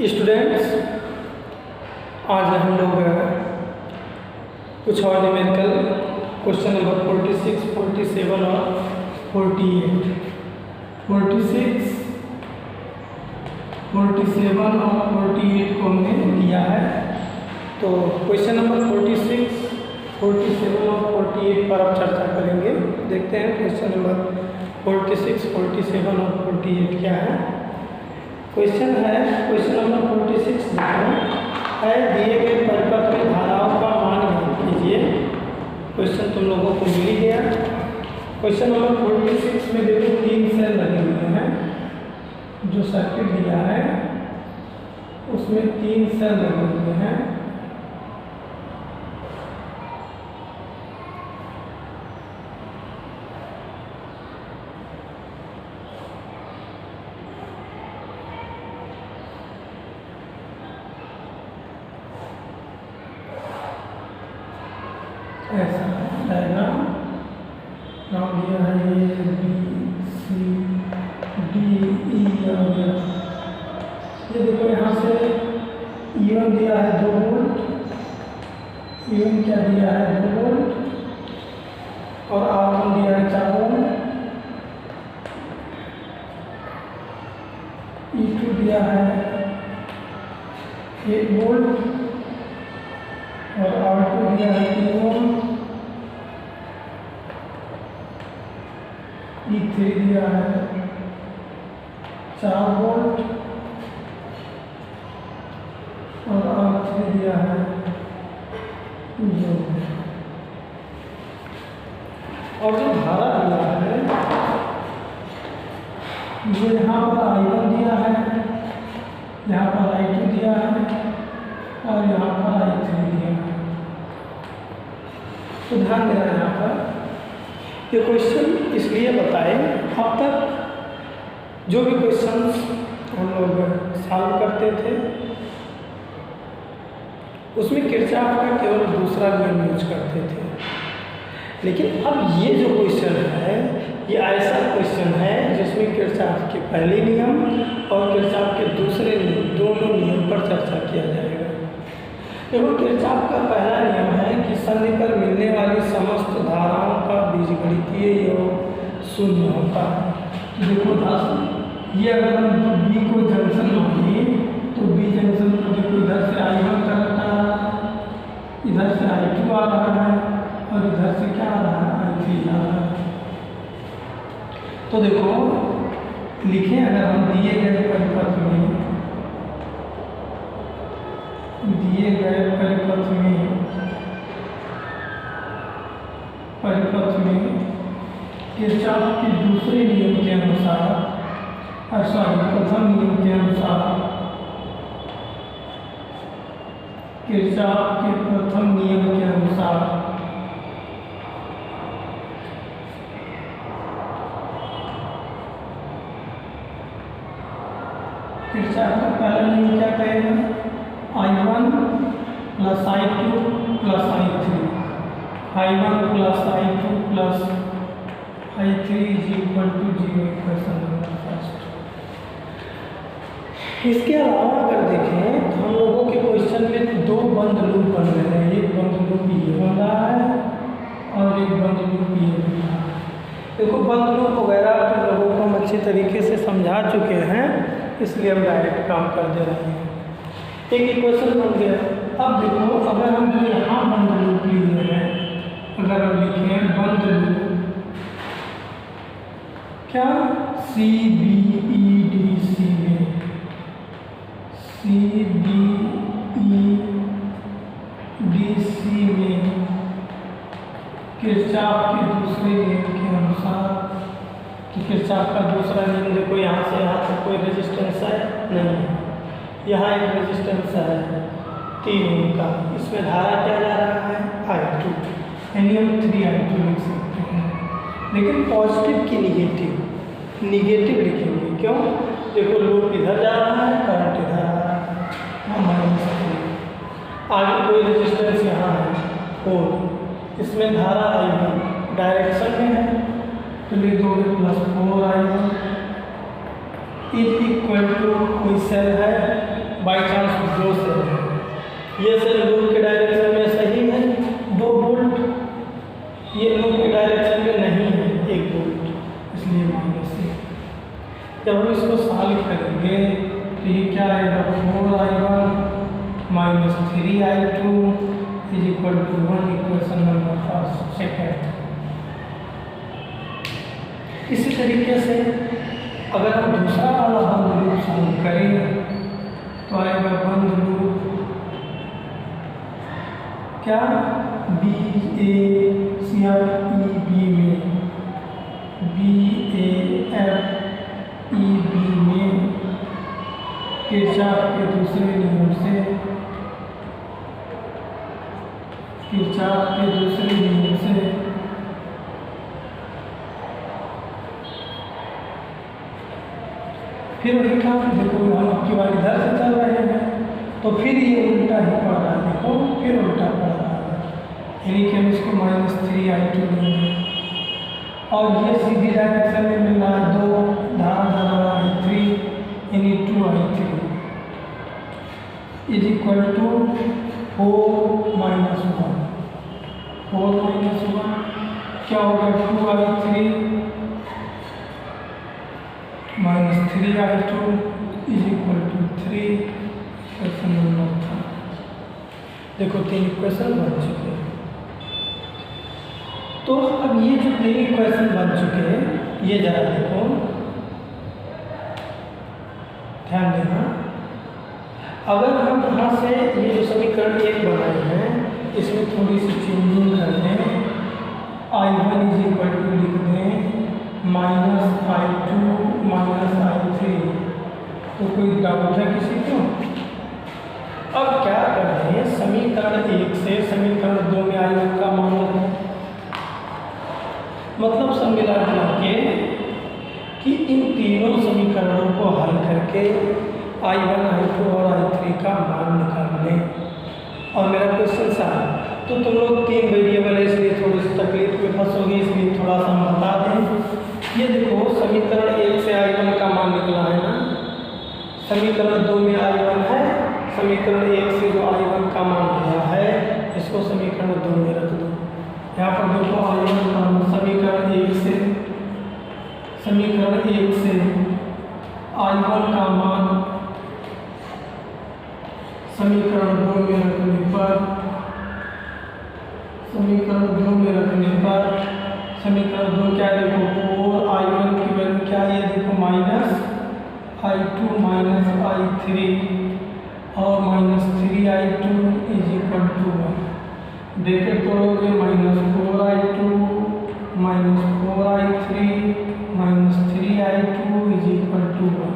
Students, आज हम लोग कुछ और न्यूमेरिकल क्वेश्चन नंबर 46, 47 और 48, 46, 47 और 48 को हमने लिया है। तो क्वेश्चन नंबर 46, 47 और 48 पर अब चर्चा करेंगे। देखते हैं क्वेश्चन नंबर 46, 47 और 48 क्या है। क्वेश्चन नंबर 46 है, दिए गए परिपथ में धाराओं का मान ज्ञात कीजिए। क्वेश्चन तुम लोगों को मिल ही गया। क्वेश्चन नंबर 46 में देखो 3 सेल लगे हुए हैं। जो सर्किट दिया है उसमें 3 सेल लगे हुए हैं। ऐसा डायग्राम नाम दिया है A B C D E और ये देखो यहाँ से E1 दिया है 2 वोल्ट, E1 क्या दिया है 2 वोल्ट और R1 दिया है 4 ओम, E2 दिया है 1 वोल्ट और R2 दिया है 3 ओम, E3 दिया है 4 वोल्ट और R3 दिया है 2 वोल्ट। और जो धारा दिया है ये यहाँ पर I1 दिया है, यहाँ पर I2 दिया है और यहाँ पर I3 दिया है। तो ध्यान देना यहाँ पर ये क्वेश्चन इसलिए बताए, अब तक जो भी क्वेश्चंस हम लोग सॉल्व करते थे उसमें किरचॉफ का केवल दूसरा नियम यूज करते थे। लेकिन अब ये जो क्वेश्चन है ये ऐसा क्वेश्चन है जिसमें किरचॉफ के पहले नियम और किरचॉफ के दूसरे नियम दोनों नियम पर चर्चा किया जाएगा। देखो, किरचॉफ का पहला नियम है कि संधि पर मिलने वाली समस्त धाराओं का बीजगणितीय योग शून्य होता है। तो देखो ये अगर हम B को जंक्शन मानिए तो B जंक्शन को देखो इधर से I1 करता है, इधर से I2 आ रहा है और इधर से क्या आ रहा है I3 आ रहा है। तो देखो लिखें, अगर हम दिए गए परिपथ में किरचॉफ के दूसरे नियम के अनुसार प्रथम नियम के अनुसार किरचॉफ के प्रथम नियम के अनुसार किरचॉफ का पहला नियम क्या कहेगा? I1 plus I2 plus I3, I1 plus I2 plus I3 is equal to 0। Equation number first. इसके अलावा अगर देखें तो हम लोगों के क्वेश्चन में 2 बंद लूप बन रहे हैं। एक बंद लूप ये बन रहा है और एक बंद लूप ये बन रहा है। देखो, बंद लूप वगैरह तो लोगों को हम अच्छे तरीके से समझा चुके हैं, इसलिए हम डायरेक्ट काम कर दे रहे हैं। एक इक्वेशन बन गया। अब देखो, अगर हम जो यहाँ बंद लूप लिए हैं, अगर हम लिखें बंद लूप क्या C B E D C में C B E D C में किरचॉफ के दूसरे नियम के अनुसार, कि किरचॉफ का दूसरा नियम देखो यहाँ से यहाँ तक कोई रेजिस्टेंस है नहीं है, यहाँ एक रेजिस्टेंस है 3 ओम का, इसमें धारा क्या जा रहा है I2, यानी हम 3I2 लिख सकते हैं। लेकिन पॉजिटिव की निगेटिव लिखेंगे। क्यों? देखो लूप इधर जा रहा है, करंट इधर आ रहा है, -3। आगे कोई रेजिस्टेंस यहाँ है 4, इसमें धारा I1 डायरेक्शन में है तो लिख दोगे +4I1 इज इक्वल टू कोई सेल है बाई चांस 2 सेल है, ये सेल लूप के डायरेक्शन में सही है 2 वोल्ट, ये लूप के डायरेक्शन में नहीं है 1 वोल्ट, इसलिए माइनस है। जब हम इसको सॉल्व करेंगे तो ये क्या आएगा 4i1 minus 3i2 is equal to 1, equation number first second. इसी तरीके से अगर हम दूसरा वाला बंद लूप सॉल्व करें तो आएगा बंद लूप क्या BAFEB में, BAFEB में किरचॉफ के दूसरे नियम से, किरचॉफ के दूसरे नियम से फिर वही काम, देखो हम आपकी बार इधर से चल रहे हैं तो फिर ये उल्टा ही पड़ रहा है, देखो फिर उल्टा पड़ रहा है, यानी कि हम इसको माइनस 3i2 लेंगे और ये सीधी डायरेक्शन में मिल रहा है 2 धारा i3 यानी 2i3 is equal to 4 minus 1, 4 minus 1 क्या होगा 2i3 minus 3i2 is equal to 3, equation number 3। देखो 3 इक्वेशन बन चुके हैं। तो अब ये जो 3 इक्वेशन बन चुके हैं ये जरा देखो, ध्यान देना, अगर हम यहाँ से ये जो समीकरण 1 बनाए हैं इसमें थोड़ी सी चेंजिंग कर दें, i1 इज इक्वल टू लिख दें माइनस i2 माइनस i3, तो कोई डाउट है किसी को? अब क्या करते हैं, समीकरण 1 से समीकरण 2 में i1 का मान रखें, मतलब सब मिला जुला के कि इन तीनों समीकरणों को हल करके i1 i2 और i3 का मान निकाल लें। और मेरा क्वेश्चन सा तो तुम लोग 3 वेरिएबल है इसलिए थोड़ी सी तकलीफ में फंसोगे, इसलिए थोड़ा सा हम बता दें। ये देखो समीकरण 1 से i1 का मान निकला है ना, समीकरण 2 में i1 है, समीकरण 1 से जो i1 का मान आया है इसको समीकरण 2 में रख दो। यहाँ पर देखो i1 का मान समीकरण 1 से i1 का मान समीकरण 2 में रखने पर, समीकरण 2 में रखने पर समीकरण 2 क्या है देखो 4i1 की वैल्यू क्या है, देखो माइनस i2 माइनस i3 और minus 3i2 is equal to 1, bracket तोड़ोगे minus 4i2 minus 4i3 minus 3i2 is equal to 1।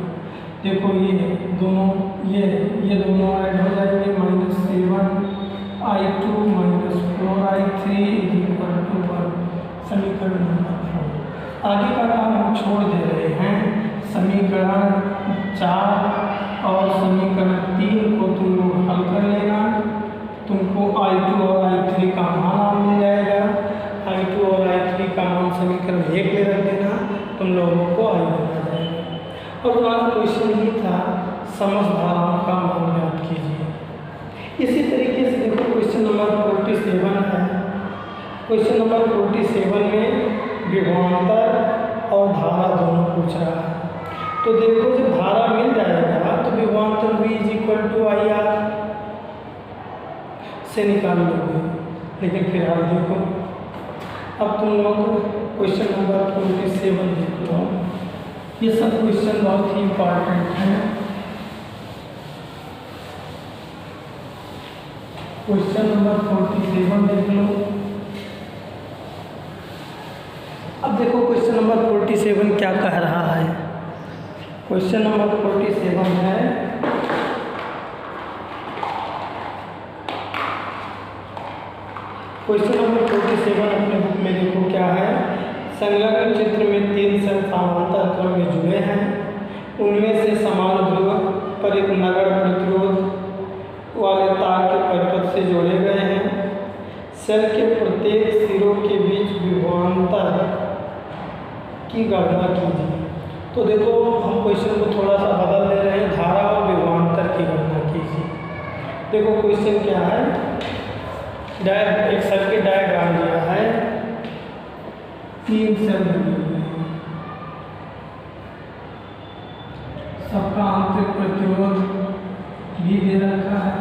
देखो ये दोनों ऐड हो जाएंगे, minus 7i2 minus 4i3 is equal to 1, समीकरण नंबर 4। आगे का काम हम छोड़ दे रहे हैं, समीकरण 4 और समीकरण 3 को तुम लोग हल कर लेना, तुमको i2 और i3 का मान मिल जाएगा। i2 और i3 का मान समीकरण 1 में रख देना, तुम लोगों को i1 आ जाएगा। और तुम्हारा क्वेश्चन ही था समझदारों का मान ज्ञात कीजिए। इसी तरीके से देखो क्वेश्चन नंबर 47 है, क्वेश्चन नंबर 47 में विभवांतर और धारा दोनों पूछ रहा है। तो देखो जब धारा मिल जाएगा तो विभवांतर V is equal to IR से निकाल लोगे, लेकिन फिलहाल देखो अब तुम लोग क्वेश्चन नंबर 47 देख लो, ये सब क्वेश्चन बहुत ही इम्पॉर्टेंट हैं। क्वेश्चन नंबर 47 देख लो। अब देखो क्वेश्चन नंबर 47 क्या कह रहा है। क्वेश्चन नंबर 47 है क्वेश्चन नंबर 47 अपने बुक में देखो क्या है, संलग्न चित्र में 3 सेल समानांतर क्रम में जुड़े हैं, उनमें से समान ध्रुव पर एक नगण्य प्रतिरोध वाले तार के परिपथ से जोड़े गए हैं। सेल के प्रत्येक सिरों के बीच विभवांतर की गणना कीजिए। तो देखो हम क्वेश्चन को थोड़ा सा बदल दे रहे हैं, धारा और विभवांतर की गणना कीजिए। देखो क्वेश्चन क्या है, एक सर्किट डायग्राम दिया है, 3 सेल लगे हुए हैं, सबका आंतरिक प्रतिरोध भी दे रखा है।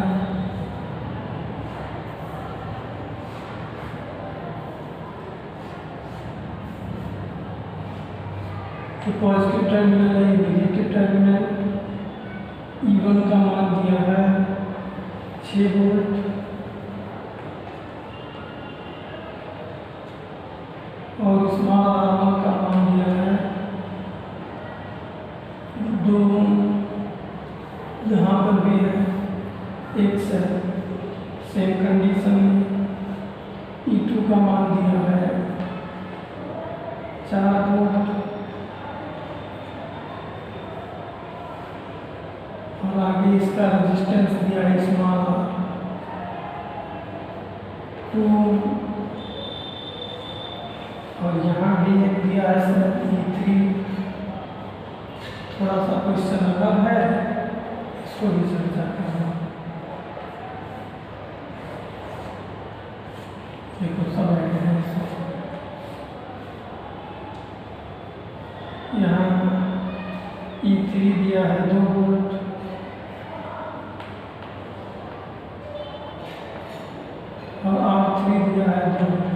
तो पॉजिटिव टर्मिनल है, नेगेटिव टर्मिनल, E1 का मान दिया है 6 वोल्ट और स्मॉल R1 का मान दिया है 2 ओम। यहाँ पर भी है एक सेम कंडीशन में E2 का मान दिया है 4 वोल्ट और आगे इसका रेजिस्टेंस दिया है स्मॉल 2 और यहाँ भी एक दिया है E3। थोड़ा सा क्वेश्चन अलग है, इसको भी समझा करना। देखो सब आइडिया है यहाँ E3 दिया है 2 वोल्ट और R3 दिया है 2 वोल्ट।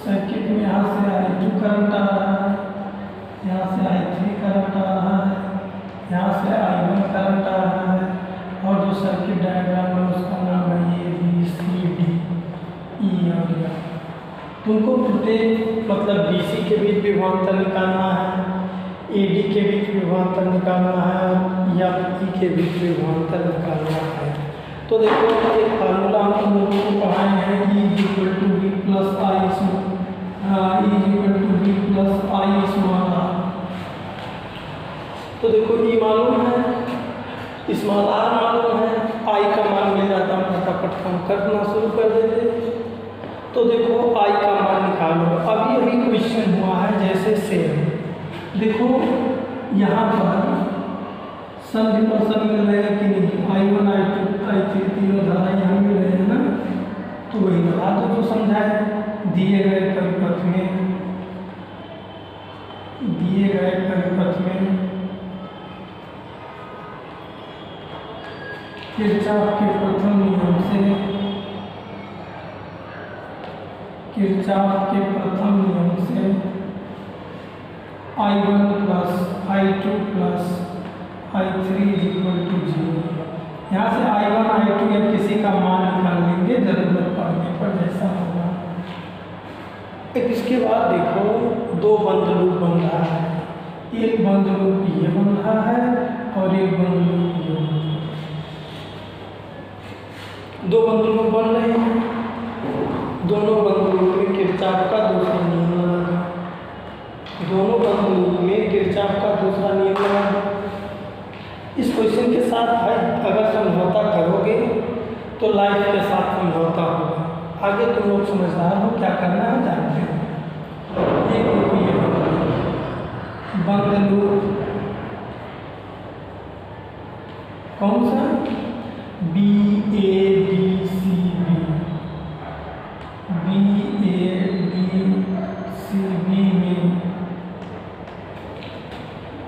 सर्किट में यहाँ से I2 करंट आ रहा है, यहाँ से I3 करंट आ रहा है, यहाँ से I1 करंट आ रहा है और जो सर्किट डायग्राम है उसका नाम है ABCD E और F। तुमको प्रत्येक मतलब BC के बीच विभवांतर निकालना है, AD के बीच विभवांतर निकालना है और FE के बीच विभवांतर निकालना है। तो देखो एक फार्मूला हम लोगों को पढ़ाए हैं E = V + I small r। तो देखो E मालूम है, स्मॉल r मालूम है, I का मान मिल जाता, फटाफट हम करना शुरू कर देते। तो देखो I का मान निकालो। अभी क्वेश्चन हुआ है जैसे सेम, देखो यहाँ पर सम मिल रहे हैं कि नहीं, I1 I2 I3 तीनों धारा यहाँ मिल रहे हैं ना, तो वही बता दो जो समझाए। दिए गए परिपथ में किरचॉफ के प्रथम नियम से I1 + I2 + I3 = 0। यहाँ से I1 I2 या किसी का मान निकाल लेंगे जरूरत पड़ने पर, जैसा होगा। एक इसके बाद देखो 2 बंद लूप बन रहा है, एक बंद लूप ये बन रहा है और एक बंद लूप ये बन रहा है। 2 बंद लूप बन रहे हैं, दोनों बंद लूप में किरचॉफ का दूसरा नियम लगा, दोनों बंद लूप में किरचॉफ का दूसरा नियम लगा। इस क्वेश्चन के साथ अगर समझौता करोगे तो लाइफ के साथ समझौता होगा। आगे तुम लोग समझदार हो, क्या करना है जानते हो। एक बंद लूप कौन सा, BABCB में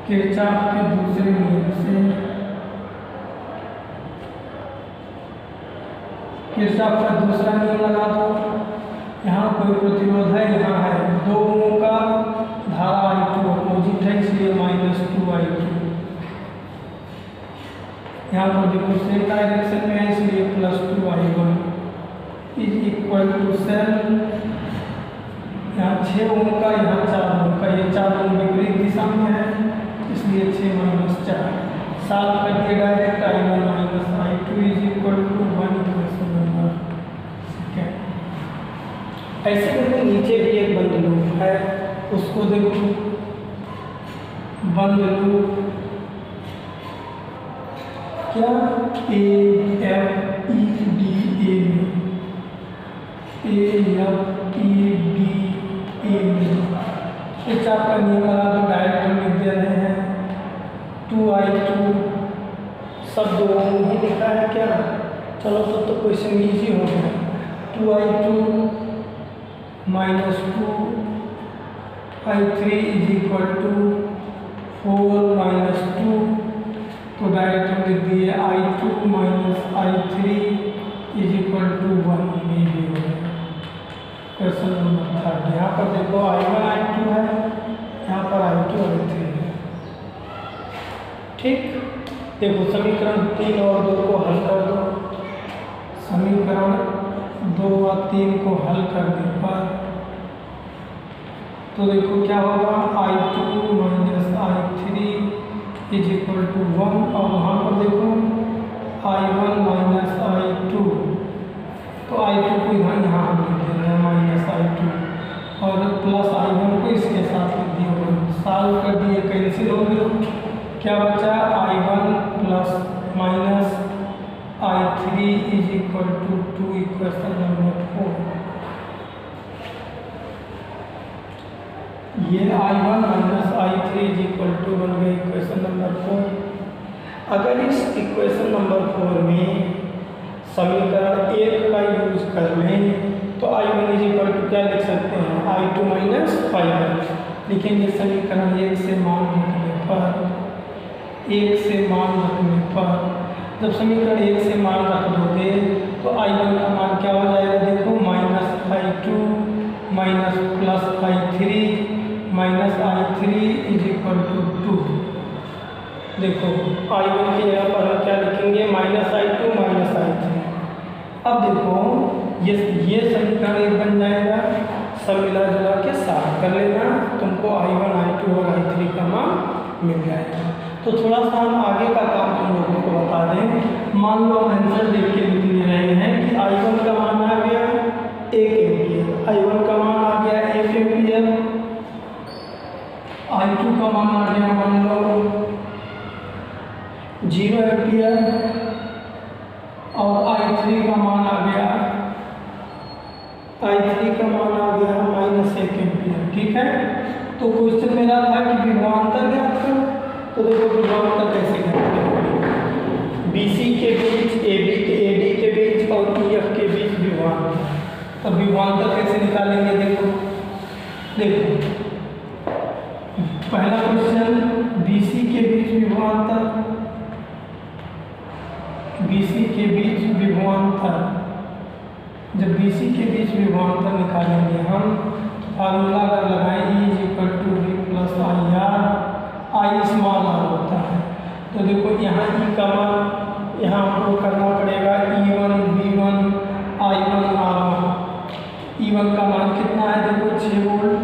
किरचॉफ के दूसरे नियम से, किरचॉफ का दूसरा नियम लगा दो। यहाँ कोई प्रतिरोध है, यहाँ है 2 ओम का, धारा I2 अपोजिट है इसलिए -2I2। यहाँ पर देखो सेम डायरेक्शन में है इसलिए +2I1 = सेल। यहाँ 6 ओम का, यहाँ 4 ओम का, ये 4 ओम विपरीत दिशा में है इसलिए 6 - 4 साल कर दिए डायरेक्ट I1 - I2 = 1 नंबर। ऐसे करके नीचे भी एक बंद लूप है, उसको देखो बंद लूप क्या AFEDA में किरचॉफ का नियम लगा दो, डायरेक्ट लिख दे रहे हैं 2I2 सब दो ही लिखा है क्या? चलो तो क्वेश्चन ईजी हो गया। 2i2 - 2i3 = 4 - 2, तो डायरेक्ट हम लिख दिए i2 - i3 = 1 में भी हो गया। क्वेश्चन नंबर 3 यहाँ पर देखो i1 i2 है, यहाँ पर i2 i3 है। ठीक, देखो समीकरण 3 और 2 को हल कर दो। समीकरण 2 और 3 को हल करने पर तो देखो क्या होगा, i2 - i3 = 1, और वहाँ पर देखो i1 - i2, तो i2 को यहाँ हम लिख दे रहे हैं -i2, और प्लस i1 को इसके साथ लिख दिया। सॉल्व कर दिए, कैंसिल हो गए, क्या बचा i1 plus minus i3 = 2, equation number 4। ये i1 माइनस i3 = 1 गई इक्वेशन नंबर 4। अगर इस इक्वेशन नंबर 4 में समीकरण 1 का यूज कर लें तो i1 = क्या लिख सकते हैं, i2 - i1 लिखेंगे। समीकरण 1 से मान रखने पर जब समीकरण 1 से मान रख दोगे तो i1 का मान क्या हो जाएगा, देखो -i2 माइनस प्लस i3 = 2। देखो i1 की जगह पर हम क्या लिखेंगे, -i2 -i3। अब देखो ये समीकरण 1 बन जाएगा, सब मिला जुला के साथ कर लेना, तुमको i1 i2 और i3 का मान मिल जाएगा। तो थोड़ा सा हम आगे का काम तुम लोगों को बता दें। मान लो हम आंसर देख के लिख ले रहे हैं कि i1 का मान आ गया 1 एम्पियर, i1 का मान आ गया 1 एम्पियर, i2 का मान आ गया मान लो 0 एम्पियर, और i3 का मान आ गया -1 एम्पियर। ठीक है, तो क्वेश्चन मेरा था कि विभवांतर ज्ञात करो। तो देखो विभवांतर कैसे ज्ञात करेंगे, BC के बीच, AD के बीच और EF के बीच विभवांतर। तो विभवांतर कैसे निकालेंगे, देखो पहला क्वेश्चन BC के बीच विभवांतर, जब BC के बीच विभवांतर निकालेंगे हम, फार्मूला अगर लगाएं E = V + IR, I small r होता है। तो देखो यहाँ E का मान यहाँ हमको करना पड़ेगा E1 V1 I1 R1। E1 का मान कितना है, देखो 6 वोल्ट,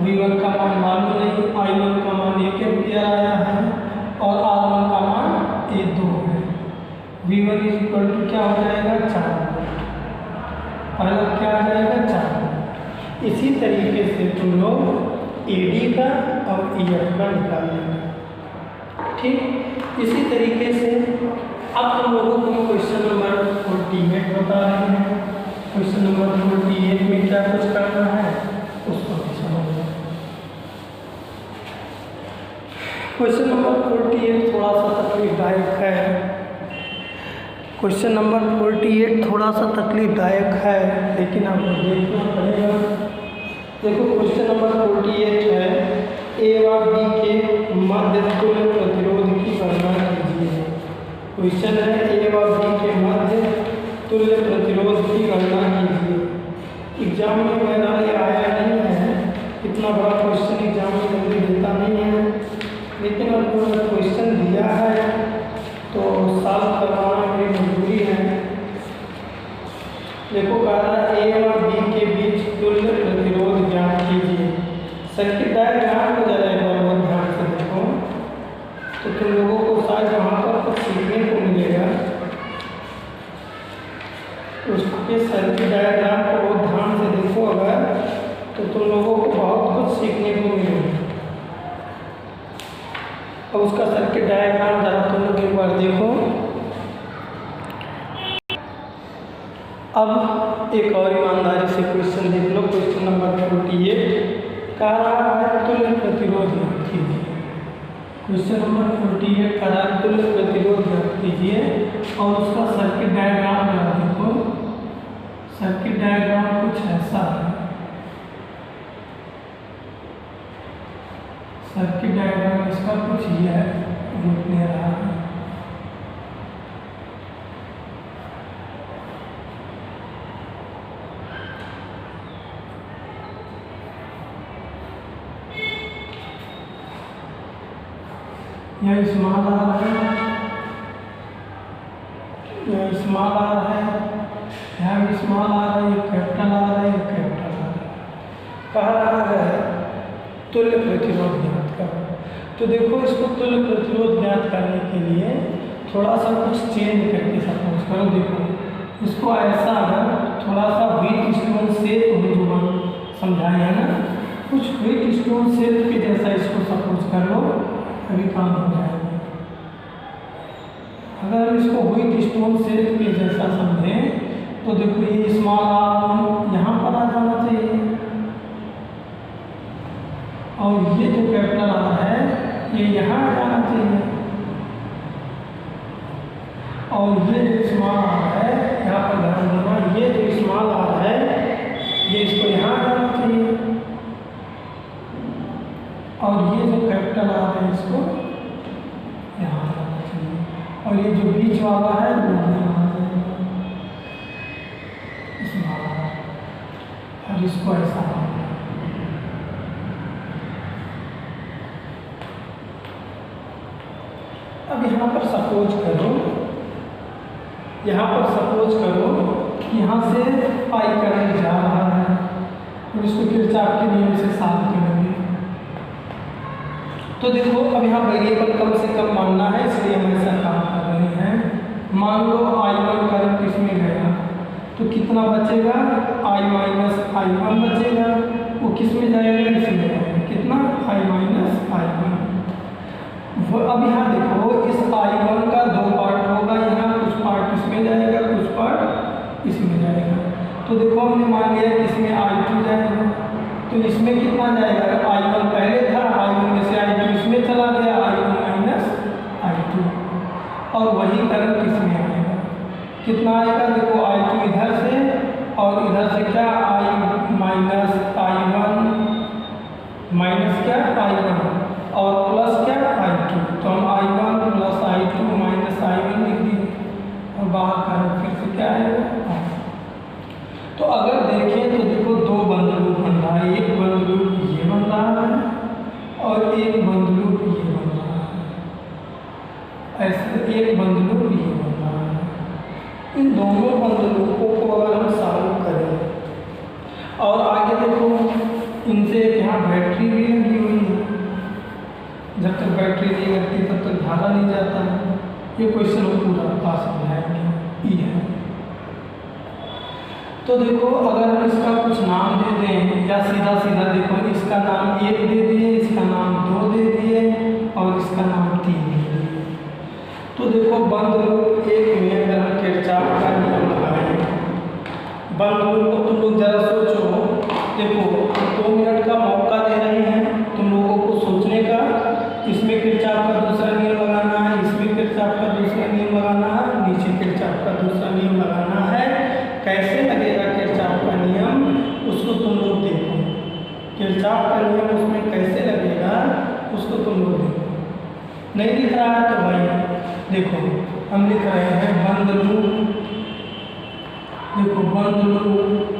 V1 का मान मालूम नहीं, I1 का मान 1 एम्पियर आया है, और R1 का मान 2 है। V1 = क्या हो जाएगा, 4 वोल्ट, पहला क्या आ जाएगा 4 वोल्ट। इसी तरीके से तुम लोग AD का और EF का निकाल लेंगे। ठीक, इसी तरीके से अब तुम लोगों को क्वेश्चन नंबर 48 बता रहे हैं। क्वेश्चन नंबर 48 में क्या कुछ करना है उसको भी समझो। क्वेश्चन नंबर 48 थोड़ा सा तकलीफदायक है। क्वेश्चन नंबर 48 थोड़ा सा तकलीफदायक है, लेकिन आपको देखना पड़ेगा। देखो क्वेश्चन नंबर 48 है, A और B के मध्य तुल्य प्रतिरोध की गणना कीजिए। क्वेश्चन है A और B के मध्य तुल्य प्रतिरोध की गणना कीजिए। एग्जाम में मेरा ये आया नहीं है, इतना बड़ा क्वेश्चन एग्जाम में जल्दी देता नहीं है, लेकिन अब क्वेश्चन दिया है तो सॉल्व करवाना मेरी मजबूरी है। देखो कह रहा है A और B के बीच तुल्य प्रतिरोध ज्ञात कीजिए। सर्किट डायग्राम को जरा एक बार बहुत ध्यान से देखो, तो तुम लोगों को शायद वहाँ पर कुछ सीखने को मिलेगा। उसके सर्किट डायग्राम को बहुत ध्यान से देखो अगर, तो तुम लोगों को बहुत कुछ सीखने को मिलेगा। अब उसका सर्किट डायग्राम जरा तुम लोग एक बार देखो। अब एक और ईमानदारी से क्वेश्चन देख लो। क्वेश्चन नंबर 48 कह रहा है तुल्य प्रतिरोध कीजिए। क्वेश्चन नंबर 48 का तुल्य प्रतिरोध ज्ञात कीजिए और उसका सर्किट डायग्राम बना। देखो सर्किट डायग्राम कुछ ऐसा है। सर्किट डायग्राम इसका कुछ यह रूप ले रहा है। यह स्मॉल आर है, यह स्मॉल आर है, यहाँ भी स्मॉल आर है, ये कैपिटल आर है, ये कैपिटल आर है। कह रहा है तुल्य प्रतिरोध ज्ञात करो। तो देखो इसको तुल्य प्रतिरोध ज्ञात करने के लिए थोड़ा सा कुछ चेंज करके सपोज करो। देखो इसको ऐसा अगर थोड़ा सा व्हीट स्टोन शेप हम समझाए है ना, कुछ व्हीट स्टोन शेप के जैसा इसको सपोज कर लो, अभी काम हो जाएगा। अगर हम इसको व्हीट स्टोन शेप के जैसा समझें तो देखो ये स्मॉल आर यहाँ पर आ जाना चाहिए और ये जो कैपिटल आर है ये यहाँ आ जाना चाहिए और ये जो स्मॉल आर है यहाँ पर ध्यान देना, ये जो स्मॉल आर है ये इसको यहाँ आ जाना चाहिए और ये जो कैपिटल आर है इसको यहाँ आ जाना चाहिए और ये जो बीच वाला है वो यहाँ आ जाएगा स्मॉल आर और इसको ऐसा अब यहाँ पर सपोज करो, यहाँ पर सपोज करो कि यहाँ से पाई करंट जा रहा है और इसको किरचॉफ के नियम से साफ करेंगे। तो देखो अब यहाँ वेरिएबल कम से कम मानना है, इसलिए हम ऐसा काम कर रहे हैं। मान लो I1 करंट इसमें गया तो कितना बचेगा, I माइनस I1 बचेगा, वो किस में जाएगा, इसमें जाएगा, कितना I माइनस I1। वो अब यहाँ देखो इस I1 का दो पार्ट होगा, यहाँ कुछ पार्ट इसमें जाएगा, कुछ पार्ट इसमें जाएगा। तो देखो हमने मान लिया कि इसमें I2 जाएगा, तो इसमें कितना जाएगा, I1 पहले था, I1 में से I2 इसमें चला गया, I1 माइनस I2 और वही करंट इसमें आएगा, कितना आएगा, देखो I2 इधर से और इधर से क्या I माइनस I1 माइनस क्या I1 और प्लस क्या I2, तो हम I1 plus I2 minus I1 लिख दिए और बाहर करंट फिर से क्या आएगा। तो अगर देखें तो देखो दो बंद लूप बन रहा है, एक बंद लूप ये बन रहा है और एक बंद लूप ये बन रहा है, ऐसे एक बंद लूप ये बन रहा है। इन दोनों बंद लूपों को अगर हम सॉल्व करें और आगे देखो इनसे यहाँ बैटरी भी लगी हुई है, जब तक बैटरी नहीं लगती तब तक धारा नहीं जाता है। ये क्वेश्चन हम पूरा पास समझाएंगे, ई है। तो देखो अगर हम इसका कुछ नाम दे दें या सीधा सीधा देखो इसका नाम 1 दे दिए, इसका नाम 2 दे दिए और इसका नाम 3 दे दिए। तो देखो बंद लूप 1 में अगर हम किरचॉफ का नियम लगाएं, बंद लूप को तुम लोग जरा सोचो, देखो 2 मिनट का मौका दे रहे हैं तुम लोगों को सोचने का। इसमें किरचॉफ का दूसरा नियम लगाना है, इसमें किरचॉफ का दूसरा नियम लगाना है, नीचे किरचॉफ का दूसरा नियम लगाना है। कैसे लगेगा किरचॉफ का नियम उसको तुम लोग देखो, किरचॉफ का नियम उसमें कैसे लगेगा उसको तुम लोग देखो। नहीं दिख रहा है तो भाई देखो हम लिख रहे हैं बंद लूप, देखो बंद लूप।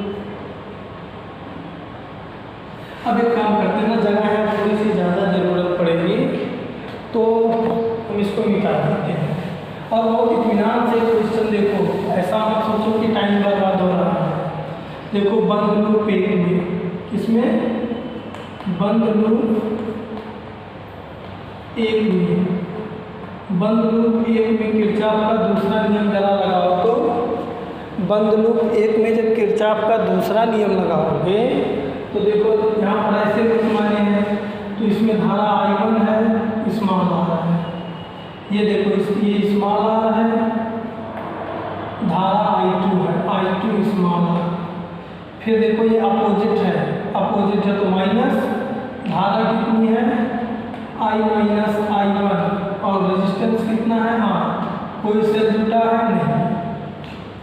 अब एक काम करते हैं ना, जगह है थोड़ी सी ज़्यादा ज़रूरत पड़ेगी तो हम इसको मिटा देते हैं और बहुत इत्मीनान से क्वेश्चन देखो, ऐसा मत सोचो कि टाइम बर्बाद हो रहा है। देखो बंद लूप 1 में, किसमें, बंद लूप 1 में, बंद लूप 1 में किरचॉफ का दूसरा नियम जरा लगाओ। तो बंद लूप 1 में जब किरचॉफ का दूसरा नियम लगाओगे तो देखो यहाँ पर ऐसे लूप माने हैं तो इसमें धारा I1 है, स्मॉल आर है, ये देखो ये स्मॉल आर है, धारा I2 है, I2 स्मॉल आर। फिर देखो ये अपोजिट है तो माइनस, धारा कितनी है आई माइनस I1 और रेजिस्टेंस कितना है R। कोई सेल जुटा है नहीं,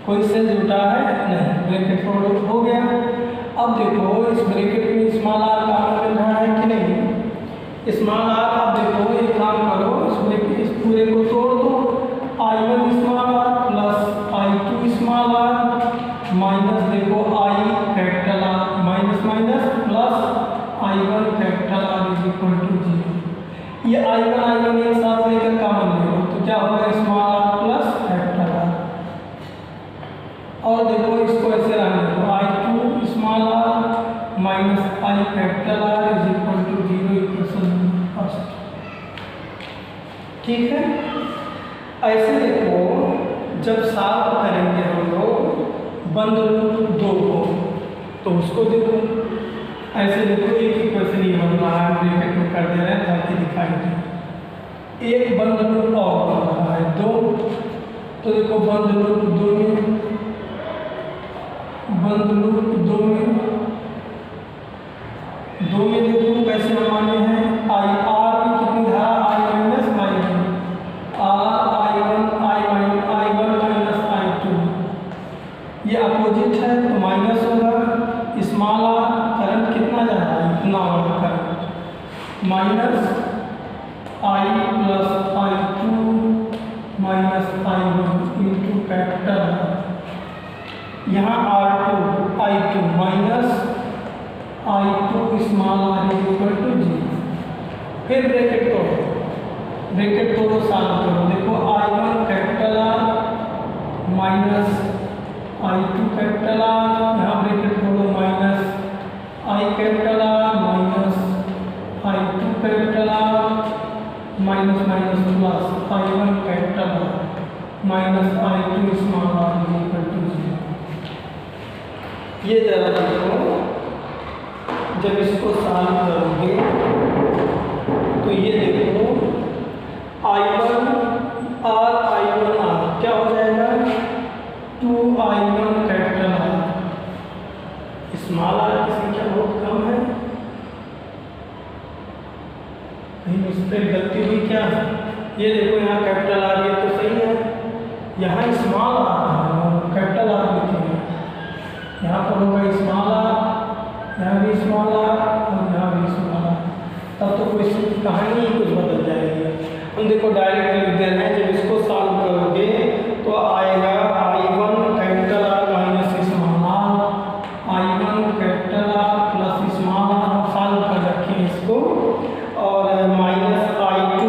कोई सेल जुटा है नहीं, ब्रैकेट प्रोडक्ट हो गया। अब देखो इस ब्रैकेट में स्मॉल r कॉमन मिल रहा है कि नहीं, स्मॉल r। अब देखो एक काम करो, इस पूरे को तोड़ दो, I1 small r plus I2 small r minus देखो I capital R minus minus plus I1 capital R is equal to 0। ये I1 एक साथ लेकर कॉमन ले लो तो क्या होगा, small r plus capital R। और देखो इसको ऐसे रहने दो, I2 small r minus I capital R is equal to 0 equation first. ठीक है, ऐसे देखो जब सॉल्व करेंगे हम लोग बंद लूप 2 को तो उसको देखो ऐसे देखो, एक इक्वेशन ये बन रहा है, ब्रैकेट में कर दे रहे हैं ताकि दिखाई दे। एक बंद लूप और बन रहा है 2, तो देखो बंद लूप 2 में, बंद लूप 2 में देखो कैसे माने हैं, I R में कितनी धारा I minus I1, R I1 minus I2, ये अपोजिट है तो माइनस होगा। स्मॉल r करंट कितना जा रहा है, इतना वाला current minus I plus I2 minus I1 into capital यहाँ R2 I2 minus I2 small r is equal to 0। फिर ब्रैकेट तोड़ो सॉल्व करो, देखो I1 capital R minus I2 capital R, यहाँ ब्रैकेट तोड़ो minus I capital R minus I2 capital R minus minus plus I1 capital R minus I2 small r is equal to 0। ये जरा देखो, जब इसको सॉल्व करोगे तो ये देखो I1 R क्या हो जाएगा, 2I1 capital R। Small r की संख्या बहुत कम है, कहीं उस पर गलती हुई क्या। ये देखो यहाँ कैपिटल R ये तो सही है, यहाँ स्मॉल r कैपिटल R लिखेंगे, यहाँ पर होगा स्मॉल r, यहाँ भी स्मॉल r और यहाँ भी स्मॉल r, तब तो क्वेश्चन की कहानी ही कुछ बदल जाएगी। हम देखो डायरेक्ट लिख दे रहे हैं, जब इसको सॉल्व करोगे तो आएगा I1 capital R minus small r, I1 capital R plus small r, हम सॉल्व कर रखे हैं इसको, और minus I2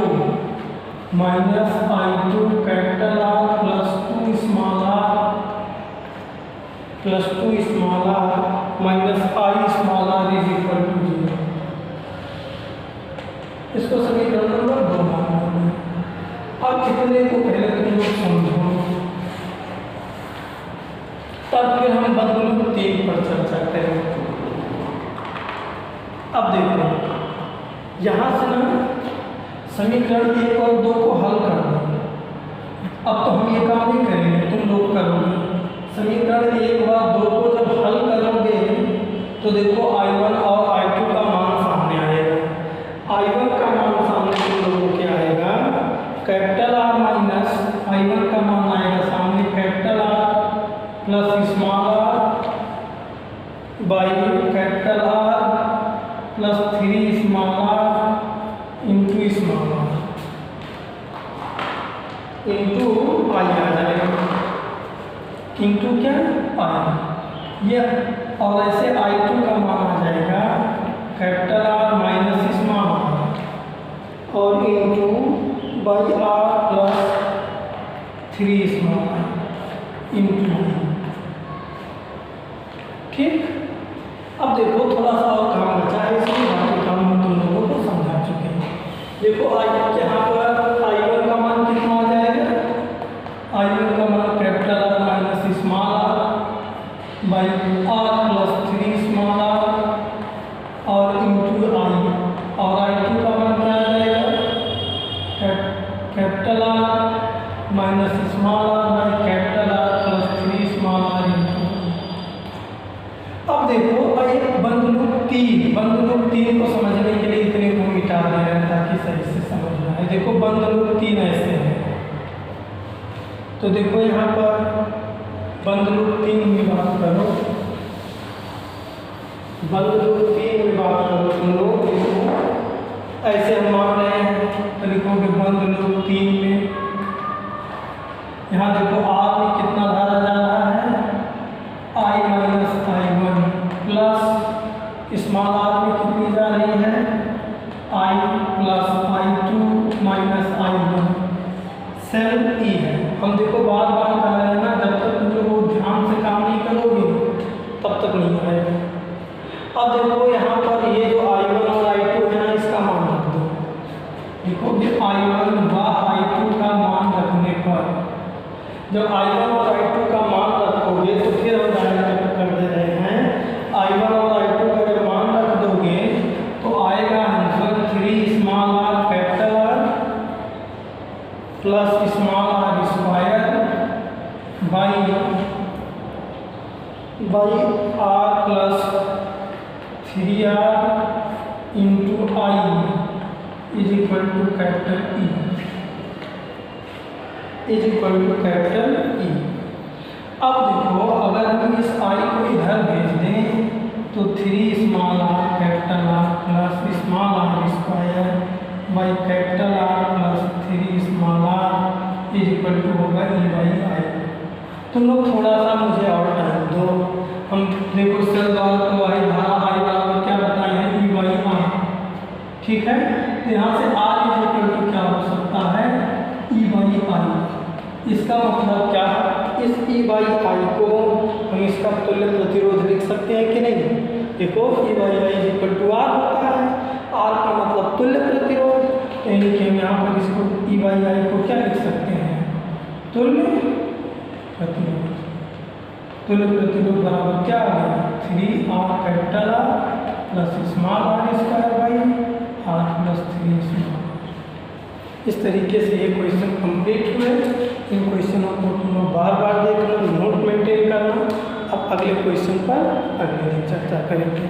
capital R plus 2 small r minus I small r is equal to 0। इसको समीकरण नंबर 2 मानना है। अब कितने को पहले तुम लोग समझो, तब फिर हम बंद लूप 3 पर चर्चा करेंगे। अब देखो यहाँ से ना समीकरण 1 और 2 को हल कर दो। अब तो हम ये काम नहीं करेंगे, तुम लोग करोगे। समीकरण 1 और 2 को जब हल करोगे तो देखो I1 और I2 का मान सामने आएगा। I1 का मान सामने तुम लोगों के आएगा कैपिटल R माइनस I1 का मान आएगा सामने capital R plus small r by capital R plus 3 small r into small r into I आ जाएगा, इंटू क्या I ये, और ऐसे I2 का मान आ जाएगा capital R minus small r और into by R plus 3 small r into. ठीक, अब देखो थोड़ा सा और काम बचा है, इसलिए बाकी काम हम तुम लोगों को समझा चुके हैं। देखो यहाँ पर I1 का मान कितना हो जाएगा, I1 का मान capital R minus small r by R plus 3 small r और इंटू I, और I2 का मान क्या आ जाएगा capital R minus small r by capital R plus 3 small r into. अब देखो एक बंद लूप 3 को समझने के लिए इतने को मिटा दे रहे हैं ताकि सही बंद लूप 3 ऐसे हैं। तो देखो यहाँ पर बंद लूप 3 में बात करो, बंद लूप 3 में बात करो तुम लोग, ऐसे हम मान रहे हैं तो लिखोगे बंद लूप 3 में, यहाँ देखो आर में कितना धारा जा रहा है, I minus I1 plus small R में कितनी जा रही है, I plus I2 minus I1, cell E है। हम देखो बार बार कह रहे हैं ना, जब तक तुम लोग ध्यान से काम नहीं करोगे तब तक नहीं आएगा। अब देखो यहाँ पर ये जो I1 और I2 है ना, इसका मान रख दो। देखो ये I1 व I2 का मान रखने पर, जब I1 और I2 का मान रखोगे तो फिर हम डायरेक्ट कर दे रहे हैं, I1 और I2 का जब मान रख दोगे तो आएगा answer 3 small r capital R plus small r square by R plus 3r into I is equal to capital E, is equal to capital E. अब देखो अगर हम इस i को इधर भेज दें तो 3 small r capital R plus small r square by capital R plus 3 small r is equal to होगा ई बाई आई। तुम लोग थोड़ा सा मुझे और टाइम दो, हम देखो सेल द्वारा तो आई धारा आई बराबर क्या बताए हैं, ई बाई आर, ठीक है। तो यहाँ से आर इज इक्वल टू क्या हो सकता है, ई बाई आई। इसका मतलब क्या, इस ई बाई आई को हम इसका तुल्य प्रतिरोध लिख सकते हैं कि नहीं। देखो E by I is equal to R होता है, आर का मतलब तुल्य प्रतिरोध, यानी कि हम यहाँ पर इसको ई बाई आई को क्या लिख सकते हैं, तुल्य प्रतिरोध। तुल्य प्रतिरोध बराबर क्या आ गया, 3r capital R plus small r square by R plus 3 small. इस तरीके से ये क्वेश्चन कंप्लीट हुए। इन क्वेश्चनों को तुम लोग बार बार देखना, नोट मेंटेन करना। अब अगले क्वेश्चन पर अगले दिन चर्चा करेंगे।